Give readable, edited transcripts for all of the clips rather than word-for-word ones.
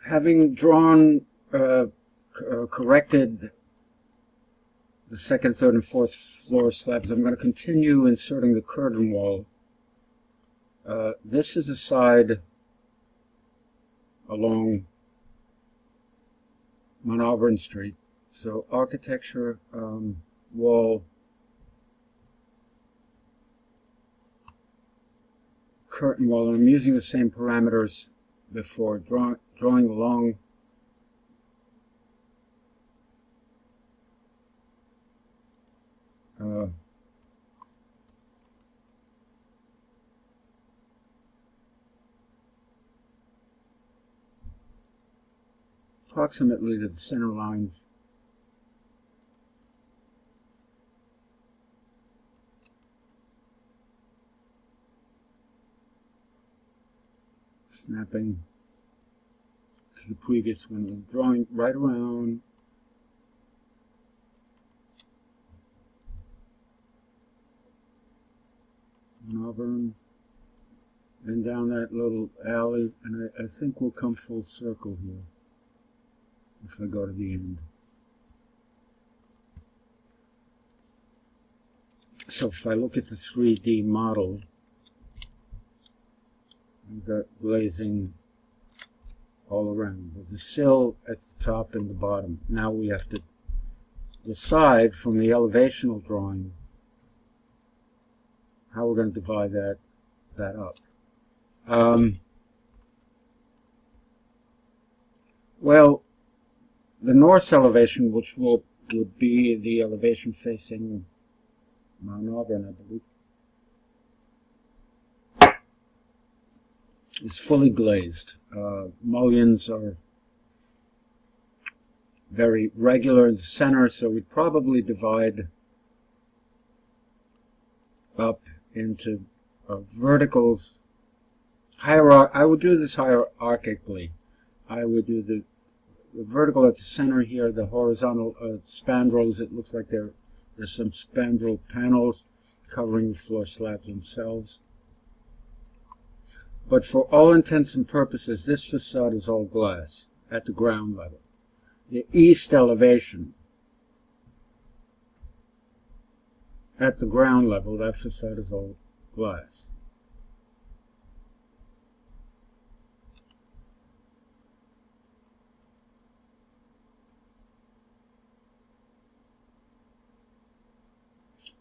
Having drawn, corrected the second, third, and fourth floor slabs, I'm going to continue inserting the curtain wall. This is a side along on Auburn Street. So architecture, wall, curtain wall, and I'm using the same parameters before, drawing along approximately to the center lines. Snapping to the previous one, and drawing right around. Auburn, and down that little alley, and I think we'll come full circle here if I go to the end. So if I look at the 3D model, I've got glazing all around, with the sill at the top and the bottom. Now we have to decide from the elevational drawing how we're going to divide that up. Well, the north elevation, which would be the elevation facing Mount Auburn, I believe, is fully glazed. Mullions are very regular in the center, so we'd probably divide up into verticals. I would do this hierarchically. I would do the vertical at the center here, the horizontal spandrels. It looks like there's some spandrel panels covering the floor slabs themselves. But for all intents and purposes, this facade is all glass at the ground level. The east elevation, at the ground level, that facade is all glass.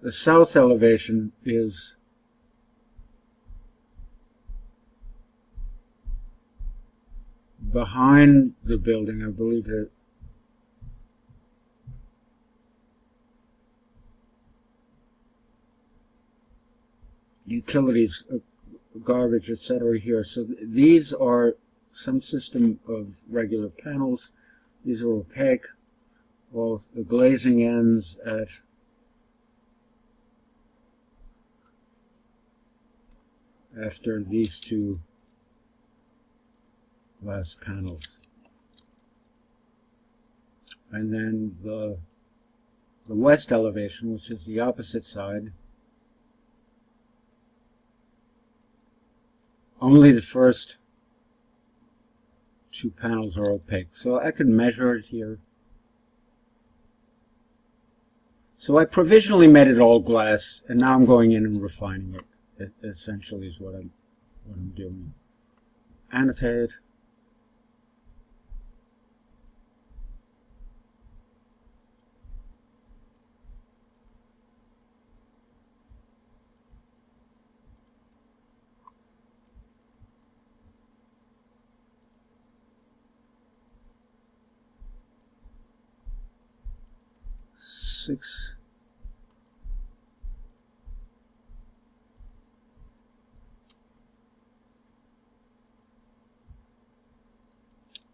The south elevation is behind the building, I believe that utilities, garbage, etc. here. So these are some system of regular panels. These are opaque. Well, the glazing ends at after these two glass panels. And then the west elevation, which is the opposite side, only the first two panels are opaque. So I could measure it here. So I provisionally made it all glass, and now I'm going in and refining it. It essentially is what I'm doing. Annotate. Six.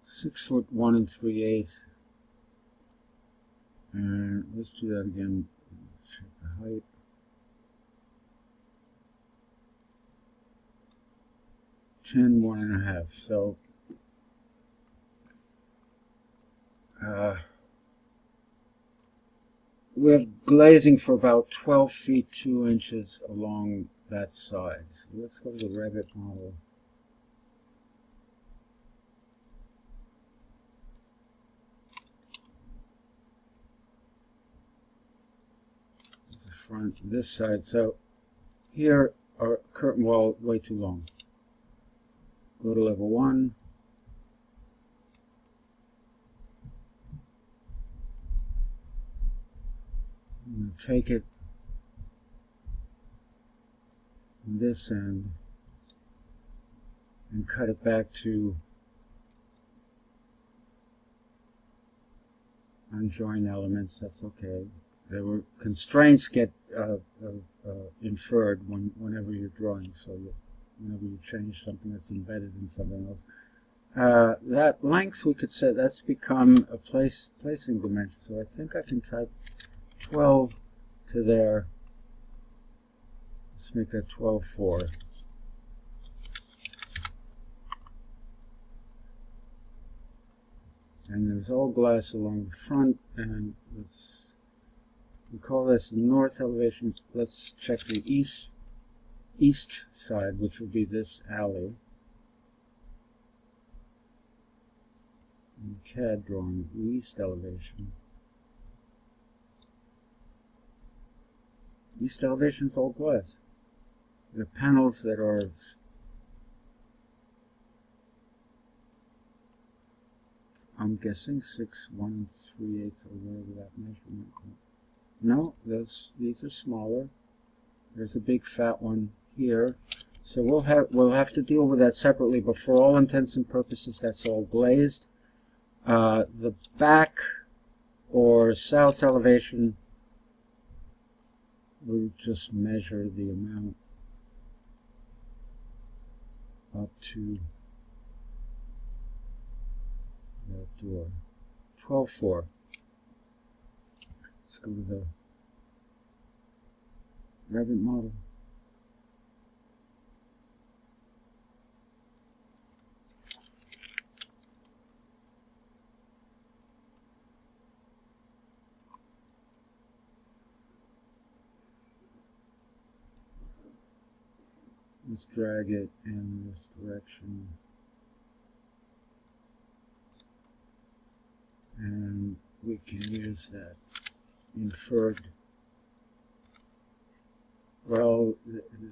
6 foot 1 3/8, and let's do that again. Check the height. Ten 1.5. So we have glazing for about 12 feet 2 inches along that side. So let's go to the Revit model. front, this side. So here our curtain wall way too long. Go to level 1. I'm going to take it on this end and cut it back to unjoined elements. That's okay. There were constraints get inferred whenever you're drawing, so whenever you change something that's embedded in something else. That length, we could say that's become a placing dimension, so I think I can type 12 to there. Let's make that 12.4. And there's all glass along the front, and we call this the north elevation. Let's check the east side, which would be this alley. In CAD drawing, the east elevation. East elevation is all glass. The panels that are I'm guessing 6 1/3 or whatever that measurement. No, these are smaller. There's a big fat one here. So we'll have to deal with that separately, but for all intents and purposes that's all glazed. The back or south elevation, we'll just measure the amount up to that door. 12.4. Let's go to the Revit model. Let's drag it in this direction. And we can use that inferred. Well,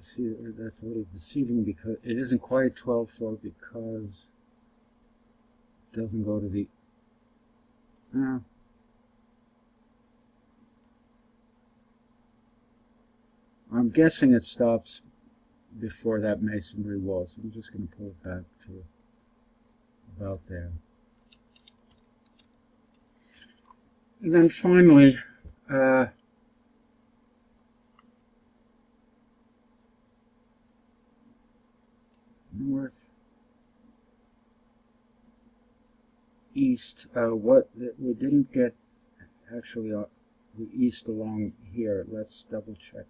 see, that's a little deceiving because it isn't quite 12.4 because it doesn't go to the. I'm guessing it stops before that masonry wall, so I'm just going to pull it back to about there. And then finally, north, east. What we didn't get actually the east along here. Let's double check.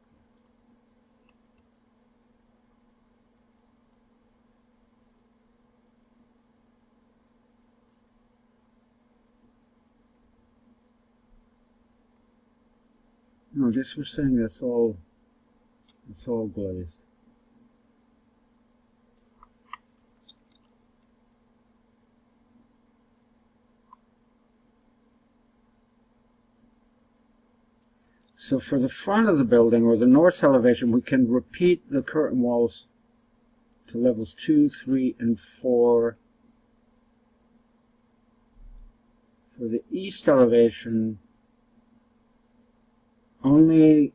No, I guess we're saying that's all. It's all glazed. So for the front of the building, or the north elevation, we can repeat the curtain walls to levels 2, 3, and 4. For the east elevation, only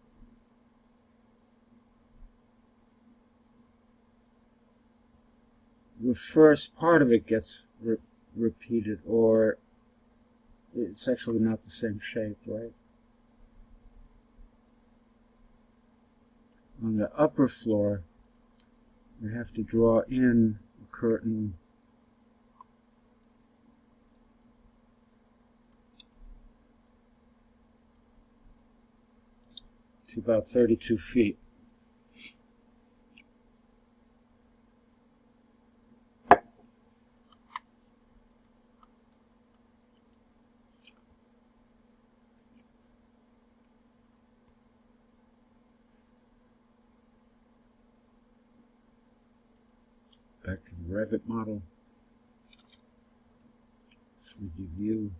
the first part of it gets repeated, or it's actually not the same shape, right? On the upper floor, we have to draw in a curtain to about 32 feet. Back to the Revit model. Let's review.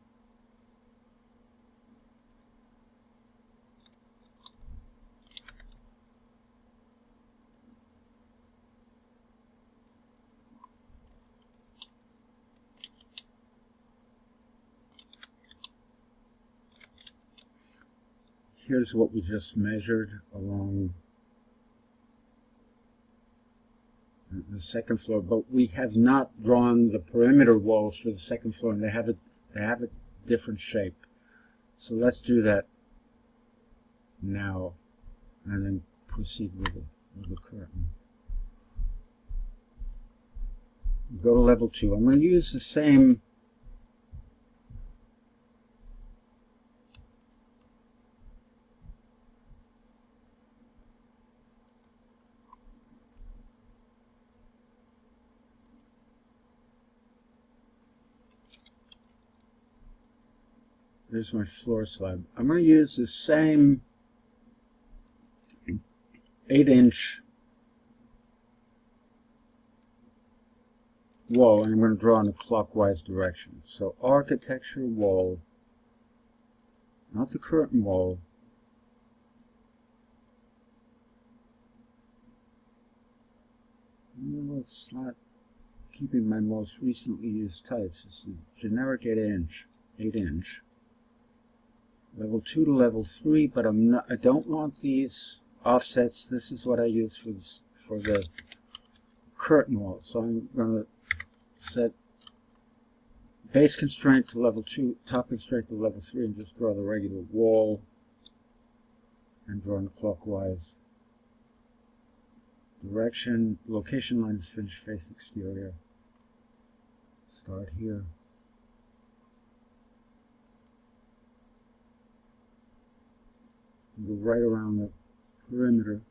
here's what we just measured along the second floor, but we have not drawn the perimeter walls for the second floor, and they have a different shape. So let's do that now, and then proceed with the curtain. Go to level 2. I'm going to use the same There's my floor slab. I'm going to use the same 8-inch wall, and I'm going to draw in a clockwise direction. So architecture wall, not the curtain wall. No, it's not keeping my most recently used types. This is generic 8-inch. Level 2 to level 3, but I don't want these offsets. This is what I use for the curtain wall. So I'm going to set base constraint to level 2, top constraint to level 3, and just draw the regular wall and draw in clockwise direction. Location line is finished face exterior. Start here. Go right around the perimeter.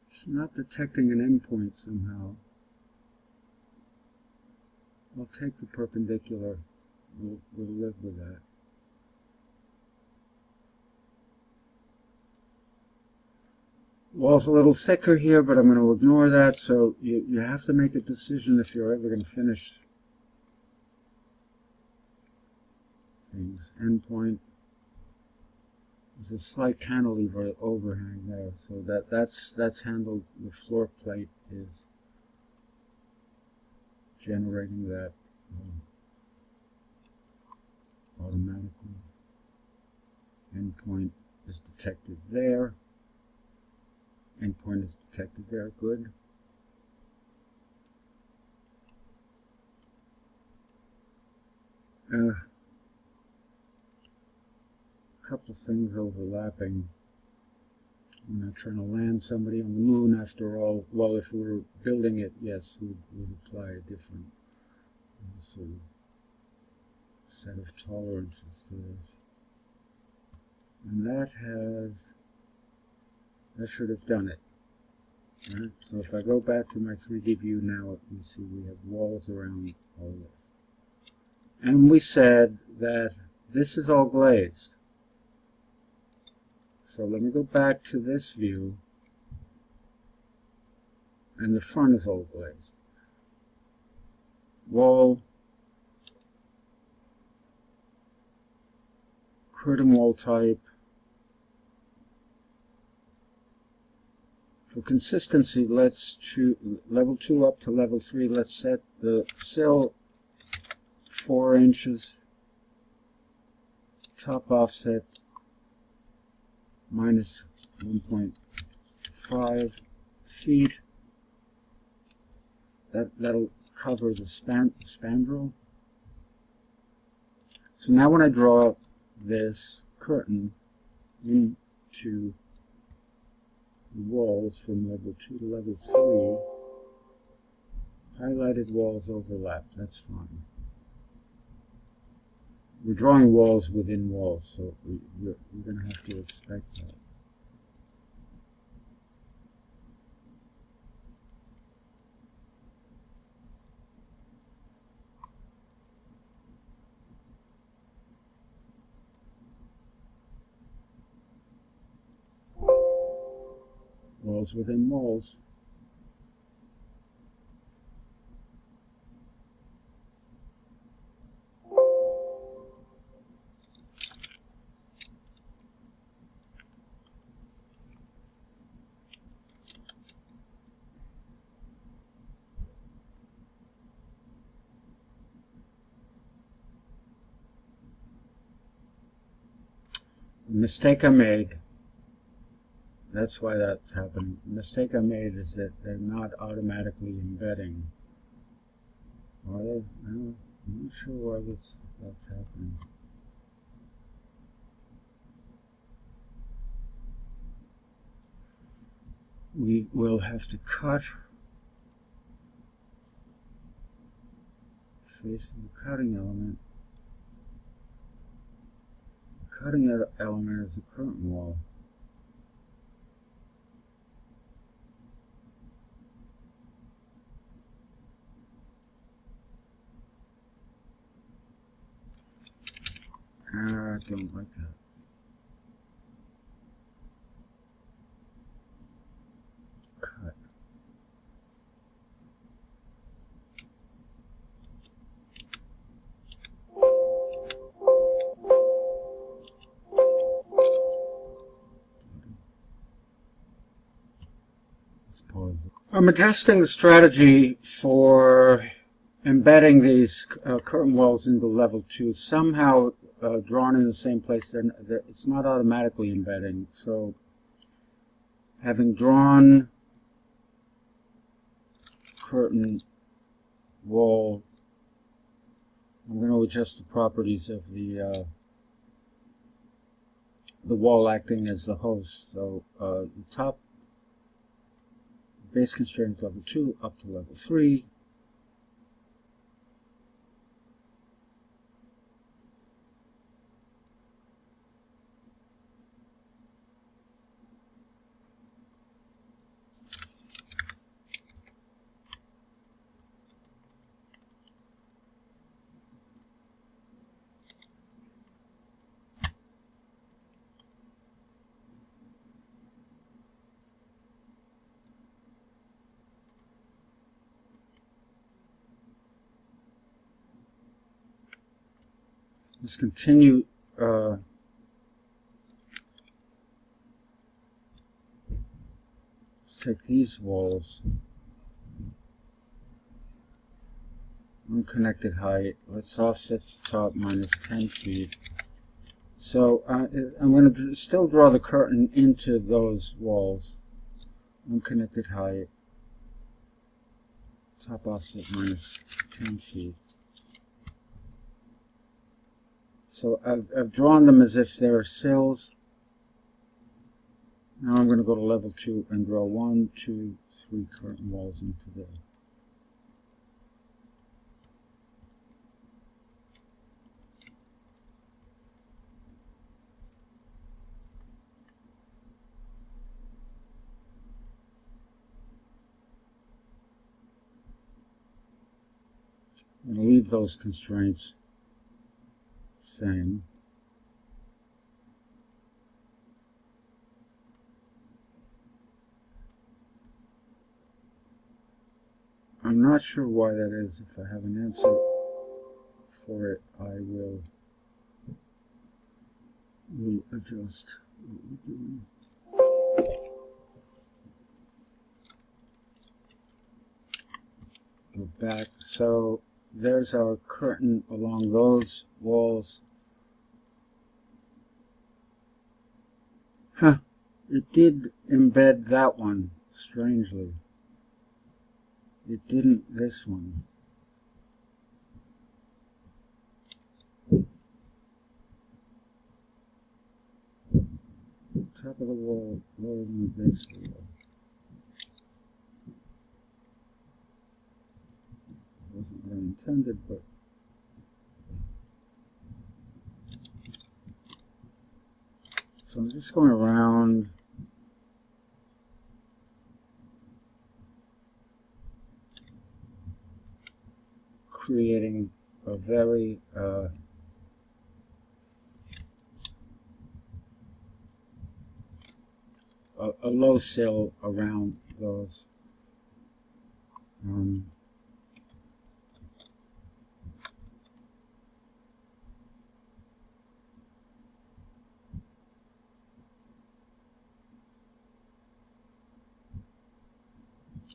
It's not detecting an endpoint somehow. I'll take the perpendicular. We'll live with that. Wall's a little thicker here, but I'm going to ignore that. So you have to make a decision if you're ever going to finish things. Endpoint. There's a slight cantilever overhang there, so that's handled. The floor plate is generating that automatically. Endpoint is detected there. Endpoint is detected there. Good. Couple of things overlapping. We're not trying to land somebody on the moon after all. Well, if we were building it, yes, we'd apply a different sort of set of tolerances to this. And that should have done it. Right? So if I go back to my 3D view now, you see we have walls around all this. And we said that this is all glazed. So let me go back to this view, and the front is all glazed. Wall, curtain wall type. For consistency, let's choose level 2 up to level 3. Let's set the sill 4 inches, top offset minus 1.5 feet. That'll cover the spandrel. So now when I draw this curtain into the walls from level 2 to level 3, highlighted walls overlap. That's fine. We're drawing walls within walls, so we're going to have to expect that. Walls within walls. mistake I made, that's why that's happening. The mistake I made is that they're not automatically embedding. Are they? I'm not sure why that's happening. We will have to cut face of the cutting element. The cutting element is the curtain wall. I don't like that. Cut. Let's pause it. I'm adjusting the strategy for embedding these curtain walls into level 2. Somehow drawn in the same place, it's not automatically embedding. So having drawn curtain wall, I'm going to adjust the properties of the wall acting as the host. So the top base constraint is level 2 up to level 3. Let's continue let's take these walls, unconnected height, let's offset the top minus 10 feet. So I'm going to still draw the curtain into those walls, unconnected height, top offset minus 10 feet. So I've drawn them as if they're sills. Now I'm going to go to level 2 and draw 1, 2, 3 curtain walls into there. I'm going to leave those constraints same. I'm not sure why that is. If I have an answer for it, I will adjust what we're doing. Go back. So there's our curtain along those walls. Huh. It did embed that one, strangely. It didn't this one. Top of the wall, lower than the base of the wall. Wasn't what I intended, but so I'm just going around. Creating a very a low sill around those.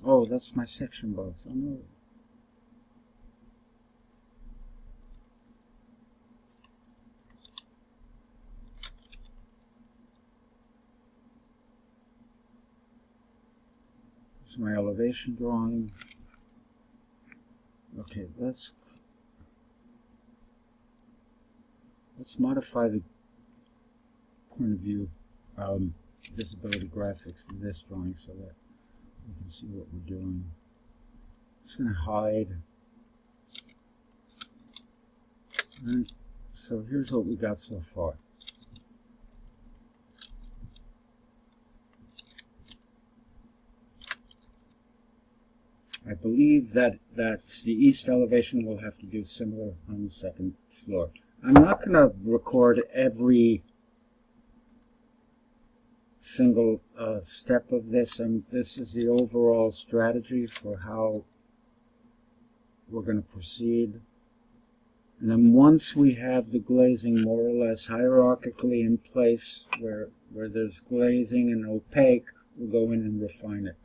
Oh, that's my section box. Oh no. Here's my elevation drawing. Okay, let's modify the point of view visibility graphics in this drawing so that we can see what we're doing. Just going to hide. Right. So here's what we got so far. I believe that that's the east elevation. We'll have to do similar on the second floor. I'm not going to record every single step of this, and this is the overall strategy for how we're going to proceed. And then once we have the glazing more or less hierarchically in place, where there's glazing and opaque, we'll go in and refine it.